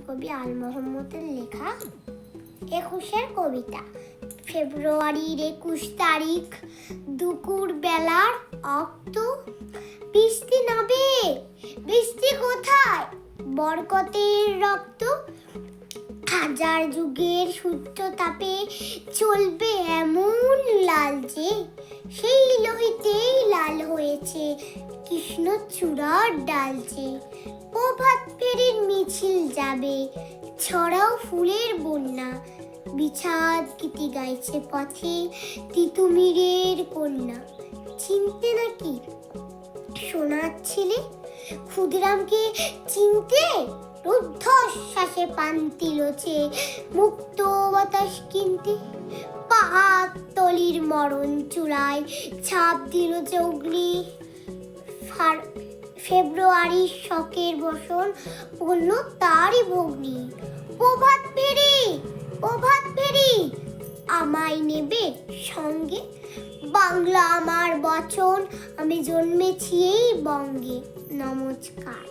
কবি আল মোহাম্মদের লেখা 21-এর কবিতা। ফেব্রুয়ারির 21 তারিখ, দুপুর বেলার অক্ত। বৃষ্টি নাবে, বৃষ্টি কোথায়? বরকতের রক্ত। হাজার যুগের সূর্য তাপে চলবে এমন লালচে, সেই লোহিতেই লাল হয়েছে কৃষ্ণচূড়ার ডালচে। প্রভাত ফেরির মিছিল যাবে, ছড়াও ফুলের বন্যা। বিষাদ গীতি গাইছে পথে তিতুমিরের কন্যা। চিনতে নাকি সোনার ছেলে? ক্ষুদিরামকে চিনতে? রুদ্ধশ্বাসে পান্তি লোচে মুক্ত বাতাস কিনতে। পাহাড়তলির মরণ চূড়ায় ছাপ দিল যে অগ্নি। ফেব্রুয়ারির শখের বসন বলল তারই ভগ্নি। প্রভাত ফেরি, প্রভাত ফেরি, আমায় নেবে সঙ্গে? বাংলা আমার বচন, আমি জন্মেছি এই বঙ্গে। নমস্কার।